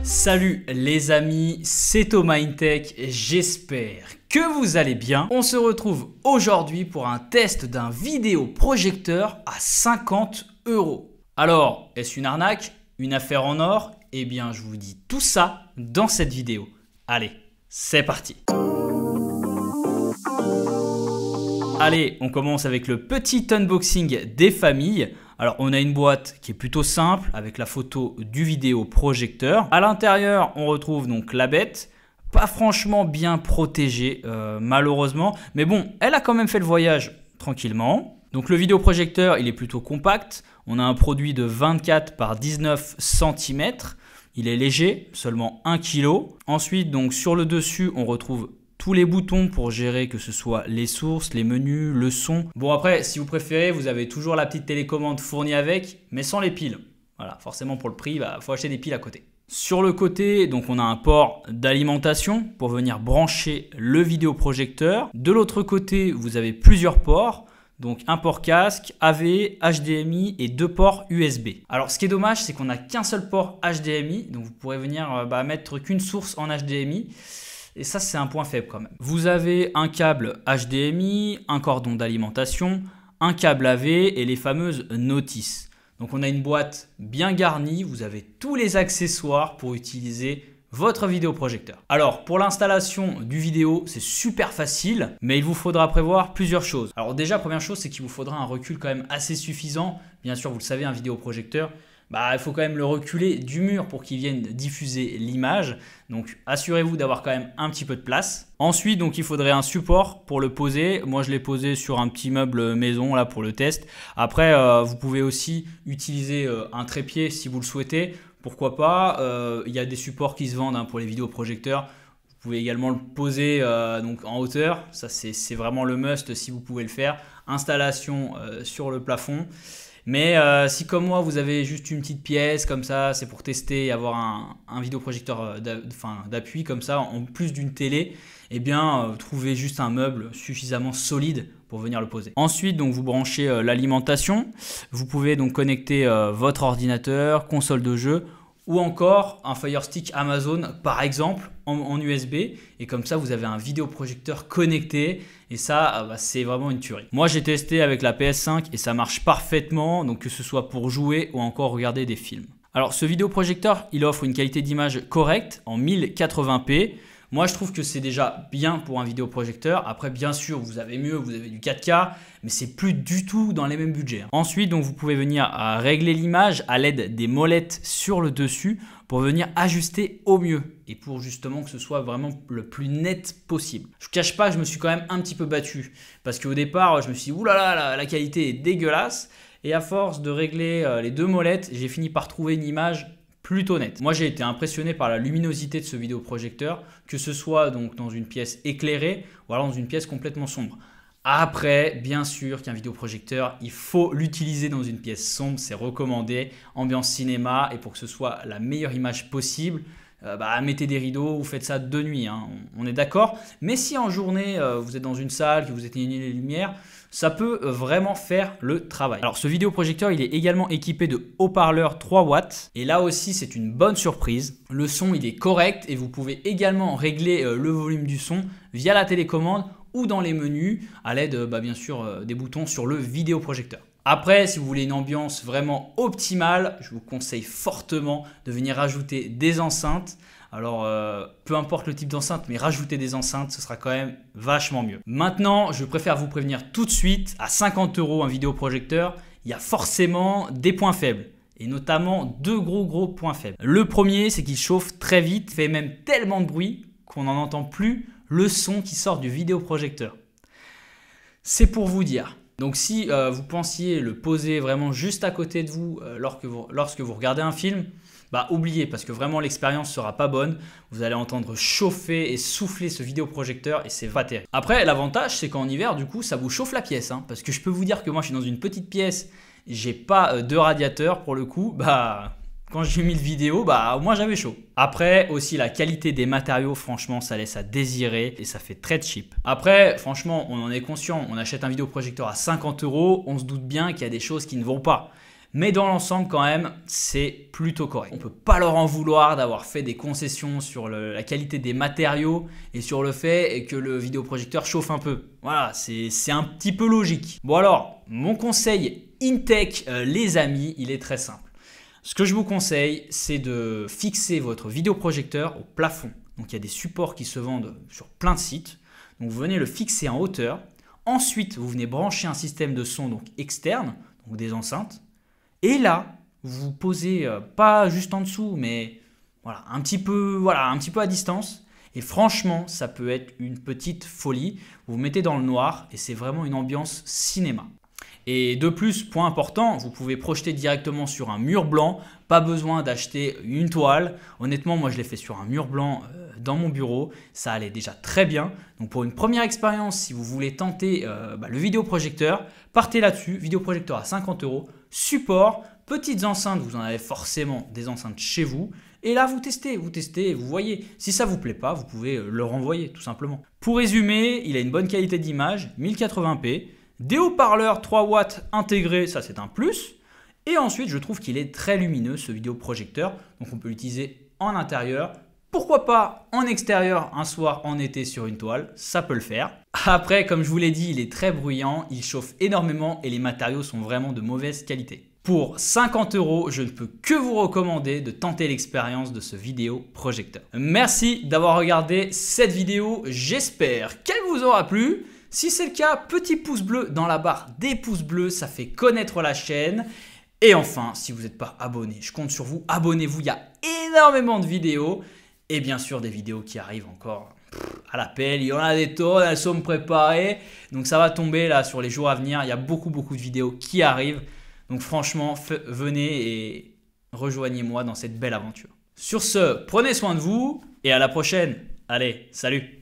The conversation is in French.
Salut les amis, c'est Thomas InTech, j'espère que vous allez bien. On se retrouve aujourd'hui pour un test d'un vidéoprojecteur à 50 €. Alors, est-ce une arnaque? Une affaire en or? Eh bien, je vous dis tout ça dans cette vidéo. Allez, c'est parti! Allez, on commence avec le petit unboxing des familles. Alors, on a une boîte qui est plutôt simple avec la photo du vidéoprojecteur. À l'intérieur, on retrouve donc la bête. Pas franchement bien protégée, malheureusement. Mais bon, elle a quand même fait le voyage tranquillement. Donc, le vidéoprojecteur, il est plutôt compact. On a un produit de 24 par 19 cm. Il est léger, seulement 1 kg. Ensuite, donc, sur le dessus, on retrouve tous les boutons pour gérer que ce soit les sources, les menus, le son. Bon après, si vous préférez, vous avez toujours la petite télécommande fournie avec, mais sans les piles. Voilà, forcément pour le prix, il faut acheter des piles à côté. Sur le côté, donc on a un port d'alimentation pour venir brancher le vidéoprojecteur. De l'autre côté, vous avez plusieurs ports. Donc un port casque, AV, HDMI et 2 ports USB. Alors ce qui est dommage, c'est qu'on n'a qu'un seul port HDMI. Donc vous pourrez venir mettre qu'une source en HDMI. Et ça, c'est un point faible quand même. Vous avez un câble HDMI, un cordon d'alimentation, un câble AV et les fameuses notices. Donc, on a une boîte bien garnie. Vous avez tous les accessoires pour utiliser votre vidéoprojecteur. Alors, pour l'installation du vidéo, c'est super facile, mais il vous faudra prévoir plusieurs choses. Alors déjà, première chose, c'est qu'il vous faudra un recul quand même assez suffisant. Bien sûr, vous le savez, un vidéoprojecteur, il faut quand même le reculer du mur pour qu'il vienne diffuser l'image. Donc, assurez-vous d'avoir quand même un petit peu de place. Ensuite, donc, il faudrait un support pour le poser. Moi, je l'ai posé sur un petit meuble maison là pour le test. Après, vous pouvez aussi utiliser un trépied si vous le souhaitez. Pourquoi pas? Il y a des supports qui se vendent pour les vidéoprojecteurs. Vous pouvez également le poser donc en hauteur. Ça, c'est vraiment le must si vous pouvez le faire. Installation sur le plafond. Mais si comme moi vous avez juste une petite pièce comme ça, c'est pour tester et avoir un vidéoprojecteur d'appui comme ça en plus d'une télé, eh bien trouvez juste un meuble suffisamment solide pour venir le poser. Ensuite donc vous branchez l'alimentation, vous pouvez donc connecter votre ordinateur, console de jeu ou encore un Fire Stick Amazon par exemple en USB, et comme ça vous avez un vidéoprojecteur connecté et ça c'est vraiment une tuerie. Moi j'ai testé avec la PS5 et ça marche parfaitement, donc que ce soit pour jouer ou encore regarder des films. Alors ce vidéoprojecteur il offre une qualité d'image correcte en 1080p. Moi, je trouve que c'est déjà bien pour un vidéoprojecteur. Après, bien sûr, vous avez mieux, vous avez du 4K, mais c'est plus du tout dans les mêmes budgets. Ensuite, donc, vous pouvez venir régler l'image à l'aide des molettes sur le dessus pour venir ajuster au mieux et pour justement que ce soit vraiment le plus net possible. Je ne vous cache pas que je me suis quand même un petit peu battu parce qu'au départ, je me suis dit, oulala, la qualité est dégueulasse. Et à force de régler les deux molettes, j'ai fini par trouver une image plutôt net. Moi, j'ai été impressionné par la luminosité de ce vidéoprojecteur, que ce soit donc dans une pièce éclairée ou alors dans une pièce complètement sombre. Après, bien sûr qu'un vidéoprojecteur, il faut l'utiliser dans une pièce sombre, c'est recommandé, ambiance cinéma, et pour que ce soit la meilleure image possible, mettez des rideaux ou faites ça de nuit, hein, on est d'accord. Mais si en journée, vous êtes dans une salle, que vous éteignez les lumières, ça peut vraiment faire le travail. Alors ce vidéoprojecteur, il est également équipé de haut-parleurs 3 watts. Et là aussi, c'est une bonne surprise. Le son, il est correct et vous pouvez également régler le volume du son via la télécommande ou dans les menus à l'aide bien sûr des boutons sur le vidéoprojecteur. Après, si vous voulez une ambiance vraiment optimale, je vous conseille fortement de venir rajouter des enceintes. Alors, peu importe le type d'enceinte, mais rajouter des enceintes, ce sera quand même vachement mieux. Maintenant, je préfère vous prévenir tout de suite, à 50 € un vidéoprojecteur, il y a forcément des points faibles. Et notamment deux gros points faibles. Le premier, c'est qu'il chauffe très vite, fait même tellement de bruit qu'on n'en entend plus le son qui sort du vidéoprojecteur. C'est pour vous dire. Donc si vous pensiez le poser vraiment juste à côté de vous lorsque vous regardez un film, oubliez parce que vraiment l'expérience sera pas bonne. Vous allez entendre chauffer et souffler ce vidéoprojecteur et c'est pas terrible. Après l'avantage c'est qu'en hiver du coup ça vous chauffe la pièce parce que je peux vous dire que moi je suis dans une petite pièce, j'ai pas de radiateur pour le coup, Quand j'ai mis le vidéo, bah moi j'avais chaud. Après aussi la qualité des matériaux, franchement ça laisse à désirer et ça fait très cheap. Après franchement on en est conscient, on achète un vidéoprojecteur à 50 €, on se doute bien qu'il y a des choses qui ne vont pas. Mais dans l'ensemble quand même c'est plutôt correct. On ne peut pas leur en vouloir d'avoir fait des concessions sur la qualité des matériaux et sur le fait que le vidéoprojecteur chauffe un peu. Voilà, c'est un petit peu logique. Bon alors, mon conseil InTech les amis, il est très simple. Ce que je vous conseille, c'est de fixer votre vidéoprojecteur au plafond. Donc il y a des supports qui se vendent sur plein de sites. Donc vous venez le fixer en hauteur. Ensuite, vous venez brancher un système de son donc externe, donc des enceintes. Et là, vous posez pas juste en dessous, mais voilà, un petit peu à distance. Et franchement, ça peut être une petite folie. Vous vous mettez dans le noir et c'est vraiment une ambiance cinéma. Et de plus, point important, vous pouvez projeter directement sur un mur blanc, pas besoin d'acheter une toile. Honnêtement, moi je l'ai fait sur un mur blanc dans mon bureau, ça allait déjà très bien. Donc pour une première expérience, si vous voulez tenter le vidéoprojecteur, partez là-dessus, vidéoprojecteur à 50 €, support, petites enceintes, vous en avez forcément des enceintes chez vous. Et là, vous testez, vous voyez. Si ça ne vous plaît pas, vous pouvez le renvoyer tout simplement. Pour résumer, il a une bonne qualité d'image, 1080p. Des haut-parleurs 3 watts intégrés, ça c'est un plus. Et ensuite, je trouve qu'il est très lumineux ce vidéoprojecteur. Donc on peut l'utiliser en intérieur. Pourquoi pas en extérieur un soir en été sur une toile, ça peut le faire. Après, comme je vous l'ai dit, il est très bruyant, il chauffe énormément et les matériaux sont vraiment de mauvaise qualité. Pour 50 €, je ne peux que vous recommander de tenter l'expérience de ce vidéoprojecteur. Merci d'avoir regardé cette vidéo, j'espère qu'elle vous aura plu. Si c'est le cas, petit pouce bleu dans la barre des pouces bleus, ça fait connaître la chaîne. Et enfin, si vous n'êtes pas abonné, je compte sur vous, abonnez-vous, il y a énormément de vidéos. Et bien sûr, des vidéos qui arrivent encore à l'appel, il y en a des tonnes, elles sont préparées. Donc ça va tomber là sur les jours à venir, il y a beaucoup de vidéos qui arrivent. Donc franchement, venez et rejoignez-moi dans cette belle aventure. Sur ce, prenez soin de vous et à la prochaine. Allez, salut!